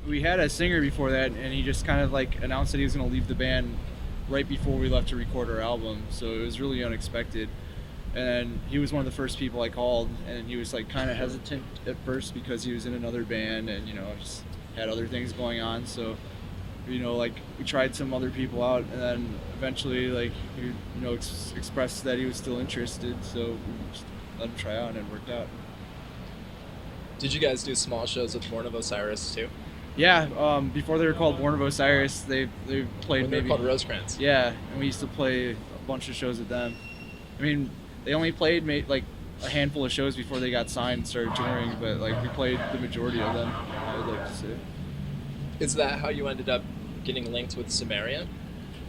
we had a singer before that, and he just kind of like announced that he was going to leave the band right before we left to record our album. So it was really unexpected. And he was one of the first people I called, and he was like kind of hesitant at first because he was in another band and, you know, just had other things going on. So, you know, like we tried some other people out, and then eventually like he, you know, expressed that he was still interested. So we just let him try out, and it worked out. Did you guys do small shows with Born of Osiris too? Yeah, before they were called Born of Osiris, they played When they were called Rosecrans. Yeah, and we used to play a bunch of shows with them. I mean, they only played like a handful of shows before they got signed and started touring, but like we played the majority of them, I would like to say. Is that how you ended up getting linked with Sumerian?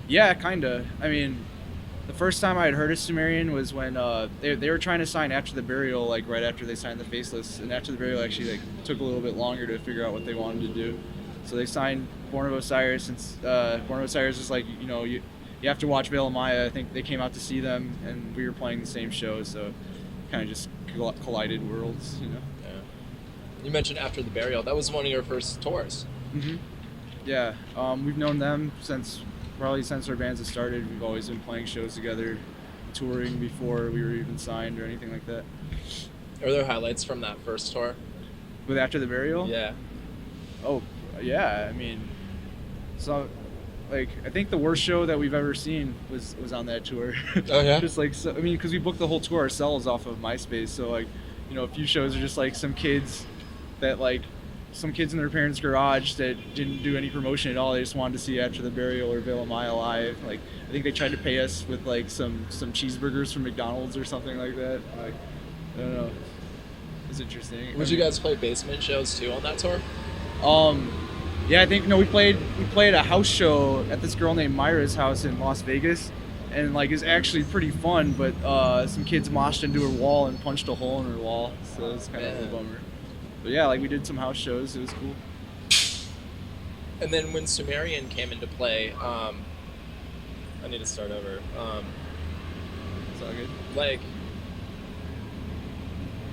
Yeah, kinda. I mean, the first time I had heard of Sumerian was when they were trying to sign After the Burial, like right after they signed the Faceless, and After the Burial actually like took a little bit longer to figure out what they wanted to do. So they signed Born of Osiris, and Born of Osiris is like, you know, you have to watch Veil of Maya. I think they came out to see them, and we were playing the same show, so kind of just collided worlds, you know. Yeah. You mentioned After the Burial. That was one of your first tours. Mm-hmm. Yeah, we've known them probably since our bands have started. We've always been playing shows together, touring before we were even signed or anything like that. Are there highlights from that first tour? With After the Burial? Yeah. Oh, yeah. I mean, so like I think the worst show that we've ever seen was on that tour. Oh yeah. Just like I mean, because we booked the whole tour ourselves off of Myspace. So like, you know, a few shows are just like some kids in their parents' garage that didn't do any promotion at all. They just wanted to see After the Burial or Veil of Maya live. Like I think they tried to pay us with like some cheeseburgers from McDonald's or something like that. Like I don't know. It's interesting. Would you guys play basement shows too on that tour? Yeah, I think we played a house show at this girl named Myra's house in Las Vegas, and like it's actually pretty fun. But some kids moshed into her wall and punched a hole in her wall, so it was kind of a bummer. But yeah, like we did some house shows. It was cool. And then when Sumerian came into play, I need to start over. It's all good. Like,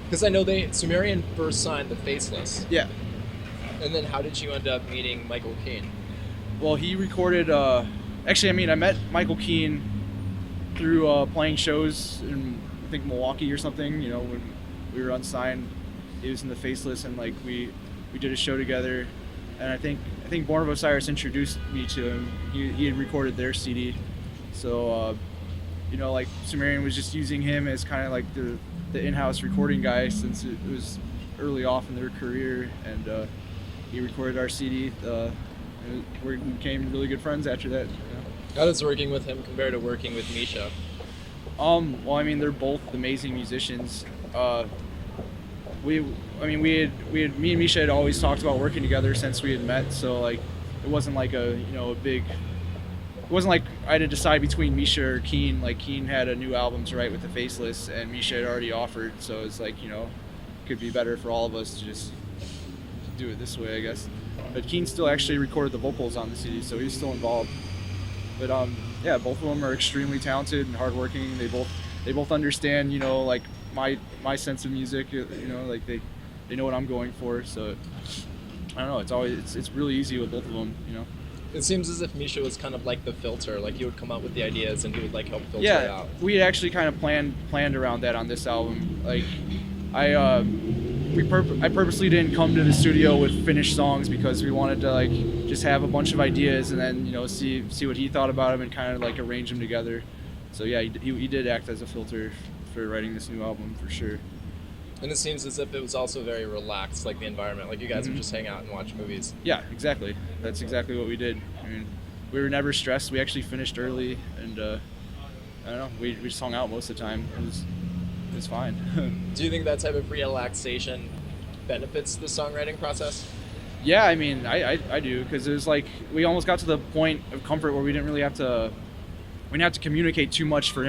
because I know Sumerian first signed the Faceless. Yeah. And then how did you end up meeting Michael Keane? Well, he recorded. Actually, I mean, I met Michael Keane through playing shows in I think Milwaukee or something. You know, when we were unsigned, he was in the Faceless, and like we did a show together. And I think Born of Osiris introduced me to him. He had recorded their CD, so you know, like Sumerian was just using him as kind of like the in-house recording guy since it was early off in their career, and he recorded our CD. We became really good friends after that. You know? How does working with him compare to working with Misha? Well, I mean, they're both amazing musicians. Me and Misha had always talked about working together since we had met. So like, it wasn't like it wasn't like I had to decide between Misha or Keane. Like Keane had a new album to write with the Faceless, and Misha had already offered. So it's like, you know, it could be better for all of us to just do it this way, I guess. But Keane still actually recorded the vocals on the CD, so he's still involved. But yeah, both of them are extremely talented and hardworking. They both understand, you know, like my sense of music. You know, like they know what I'm going for. So I don't know. It's really easy with both of them. You know. It seems as if Misha was kind of like the filter. Like he would come up with the ideas and he would like help filter it out. Yeah, we had actually kind of planned around that on this album. Like I purposely didn't come to the studio with finished songs because we wanted to like just have a bunch of ideas and then, you know, see what he thought about them and kind of like arrange them together. So yeah, he did act as a filter for writing this new album for sure. And it seems as if it was also very relaxed, like the environment, like you guys would just hang out and watch movies. Yeah, exactly. That's exactly what we did. I mean, we were never stressed. We actually finished early, and I don't know, we just hung out most of the time. It was fine. Do you think that type of relaxation benefits the songwriting process? Yeah, I mean, I do, because it was like we almost got to the point of comfort where we didn't have to communicate too much for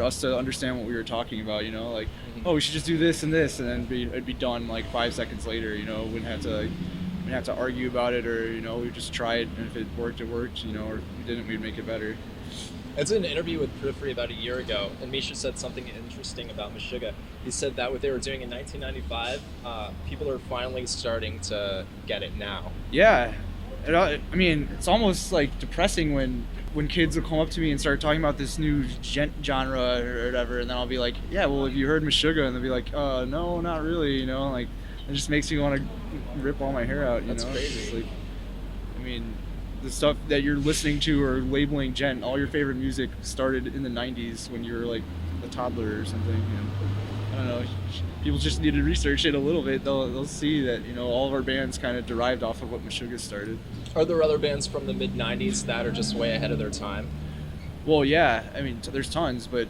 us to understand what we were talking about. You know, like, oh, we should just do this and this, and then it'd be done like 5 seconds later. You know, we wouldn't have to argue about it, or, you know, we just try it, and if it worked, it worked. You know, or if we didn't, we'd make it better. I did an interview with Periphery about a year ago, and Misha said something interesting about Meshuggah. He said that what they were doing in 1995, people are finally starting to get it now. Yeah, I mean, it's almost like depressing when kids will come up to me and start talking about this new Djent genre or whatever, and then I'll be like, yeah, well, have you heard Meshuggah? And they'll be like, no, not really, you know, like, it just makes me want to rip all my hair out, you That's know? crazy. It's like, I mean, the stuff that you're listening to or labeling Djent, all your favorite music started in the 90s when you were like a toddler or something, and I don't know, people just need to research it a little bit. They'll see that, you know, all of our bands kind of derived off of what Meshuggah started. Are there other bands from the mid-90s that are just way ahead of their time? Well, yeah, I mean, there's tons, but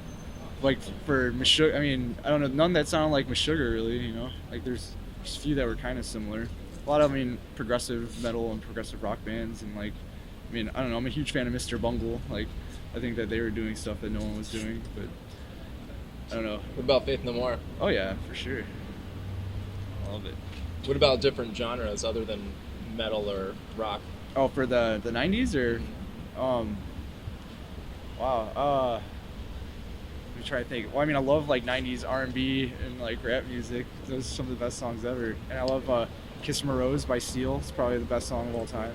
like for Meshuggah, I mean, I don't know, none that sound like Meshuggah really, you know? Like there's a few that were kind of similar. A lot of, I mean, progressive metal and progressive rock bands, and like, I mean, I don't know, I'm a huge fan of Mr. Bungle. Like, I think that they were doing stuff that no one was doing, but I don't know. What about Faith No More? Oh yeah, for sure. I love it. What about different genres other than metal or rock? Oh, for the 90s or, wow. Let me try to think. Well, I mean, I love like 90s R&B and like rap music. Those are some of the best songs ever. And I love Kiss from a Rose by Seal. It's probably the best song of all time.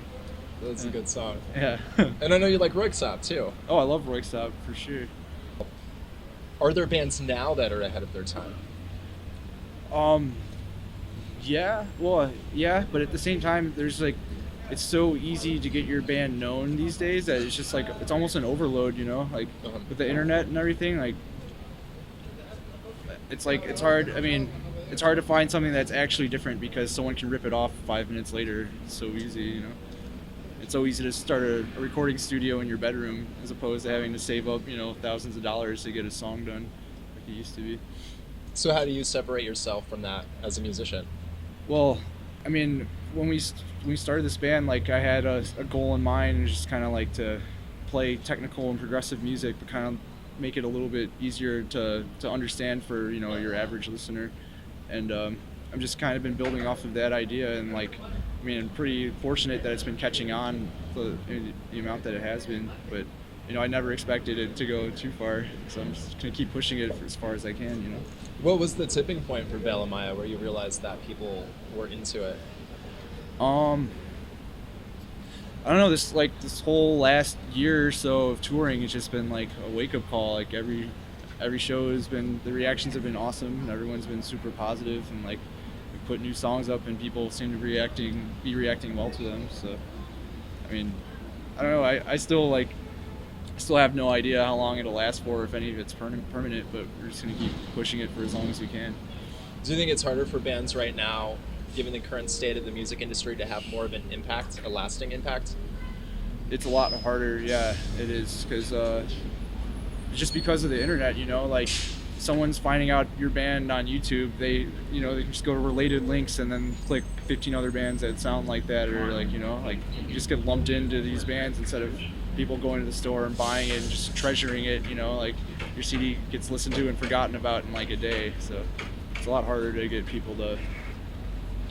That's a good song. Yeah. And I know you like Röyksopp too. Oh, I love Röyksopp for sure. Are there bands now that are ahead of their time? Yeah. Well, yeah, but at the same time, there's like, it's so easy to get your band known these days that it's just like, it's almost an overload, you know, like with the internet and everything, like it's hard. I mean, it's hard to find something that's actually different because someone can rip it off 5 minutes later. It's so easy, you know. It's so easy to start a recording studio in your bedroom as opposed to having to save up, you know, thousands of dollars to get a song done like it used to be. So how do you separate yourself from that as a musician? Well, I mean, when we started this band, like I had a goal in mind, just kind of like to play technical and progressive music, but kind of make it a little bit easier to understand for, you know, your average listener. And I've just kind of been building off of that idea, and like, I mean, I'm pretty fortunate that it's been catching on the amount that it has been. But you know, I never expected it to go too far, so I'm just gonna keep pushing it as far as I can. You know. What was the tipping point for Bela Maya where you realized that people were into it? I don't know. This whole last year or so of touring has just been like a wake up call. Like every show has been, the reactions have been awesome, and everyone's been super positive, and like we put new songs up and people seem to be reacting well to them. So I mean, I don't know. I still have no idea how long it'll last for, if any of it's permanent, but we're just gonna keep pushing it for as long as we can. Do you think it's harder for bands right now, given the current state of the music industry, to have more of an impact, a lasting impact? It's a lot harder, yeah, it is, because just because of the internet, you know, like someone's finding out your band on YouTube, they can just go to related links and then click 15 other bands that sound like that, or like, you know, like you just get lumped into these bands instead of people going to the store and buying it and just treasuring it, you know, like your CD gets listened to and forgotten about in like a day. So it's a lot harder to get people to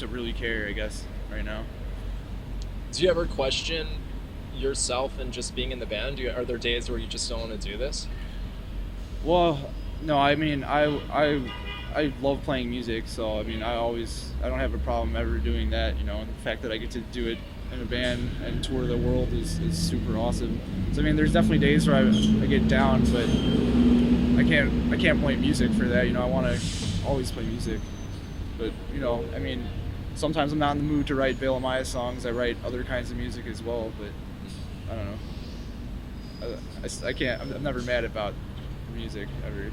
really care, I guess, right now. Do you ever question yourself and just being in the band? Are there days where you just don't want to do this? Well, no, I mean, I love playing music, so I mean, I don't have a problem ever doing that, you know, and the fact that I get to do it in a band and tour the world is super awesome. So I mean, there's definitely days where I get down, but I can't play music for that, you know. I want to always play music, but you know, I mean, sometimes I'm not in the mood to write Bela Maya songs. I write other kinds of music as well, but I don't know. I can't. I'm never mad about music ever.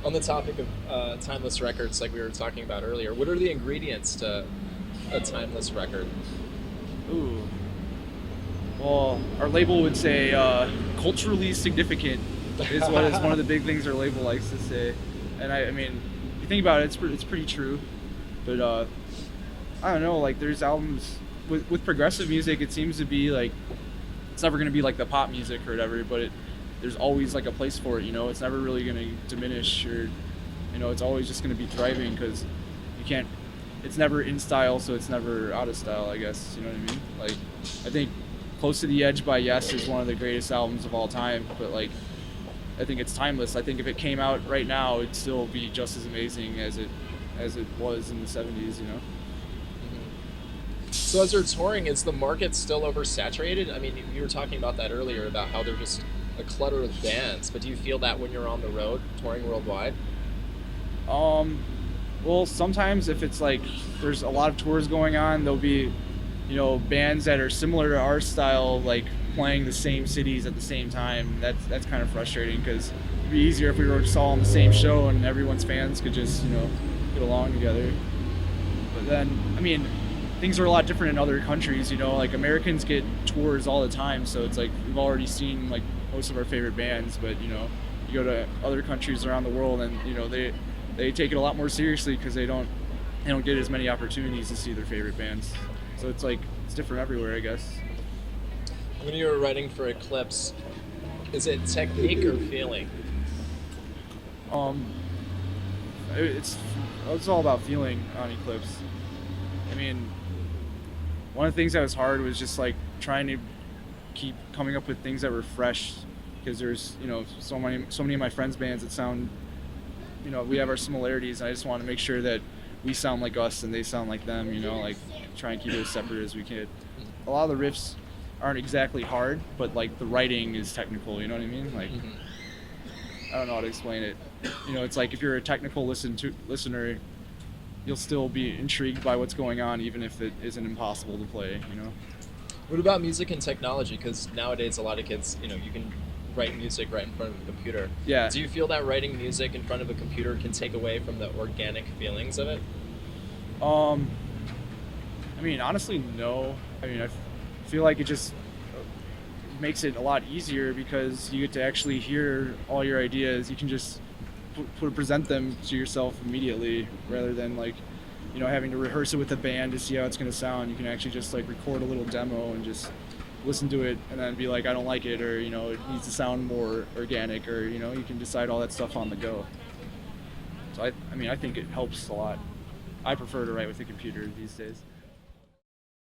On the topic of timeless records, like we were talking about earlier, what are the ingredients to a timeless record? Ooh. Well, our label would say culturally significant is one of the big things our label likes to say. And I mean, if you think about it, it's pretty true. But I don't know, like there's albums with progressive music, it seems to be like it's never going to be like the pop music or whatever, but there's always like a place for it, you know. It's never really going to diminish, or you know, it's always just going to be thriving because it's never in style, so it's never out of style, I guess, you know what I mean? Like I think Close to the Edge by Yes is one of the greatest albums of all time, but like I think it's timeless. I think if it came out right now, it'd still be just as amazing as it was in the 70s, you know. So as you're touring, is the market still oversaturated? I mean, you were talking about that earlier about how they're just a clutter of bands, but do you feel that when you're on the road touring worldwide? Well, sometimes if it's like there's a lot of tours going on, there'll be, you know, bands that are similar to our style, like playing the same cities at the same time. That's kind of frustrating because it'd be easier if we were just all on the same show and everyone's fans could just, you know, get along together. But then, I mean, things are a lot different in other countries, you know, like Americans get tours all the time, so it's like we've already seen like most of our favorite bands, but you know, you go to other countries around the world and you know they take it a lot more seriously because they don't get as many opportunities to see their favorite bands. So it's like it's different everywhere, I guess. When you were writing for Eclipse, is it technique or feeling? It's all about feeling on Eclipse. I mean, one of the things that was hard was just like trying to keep coming up with things that were fresh, because there's, you know, so many of my friends' bands that sound, you know, we have our similarities, and I just want to make sure that we sound like us and they sound like them, you know, like try and keep it as separate as we can. A lot of the riffs aren't exactly hard, but like the writing is technical, you know what I mean? Like, I don't know how to explain it. You know, it's like if you're a technical listener, you'll still be intrigued by what's going on, even if it isn't impossible to play, you know? What about music and technology? Because nowadays a lot of kids, you know, you can write music right in front of a computer. Yeah. Do you feel that writing music in front of a computer can take away from the organic feelings of it? I mean, honestly, no. I mean, I feel like it just makes it a lot easier because you get to actually hear all your ideas. You can just present them to yourself immediately rather than like, you know, having to rehearse it with a band to see how it's going to sound. You can actually just like record a little demo and just listen to it and then be like, I don't like it, or, you know, it needs to sound more organic, or, you know, you can decide all that stuff on the go. So I mean, I think it helps a lot. I prefer to write with a computer these days.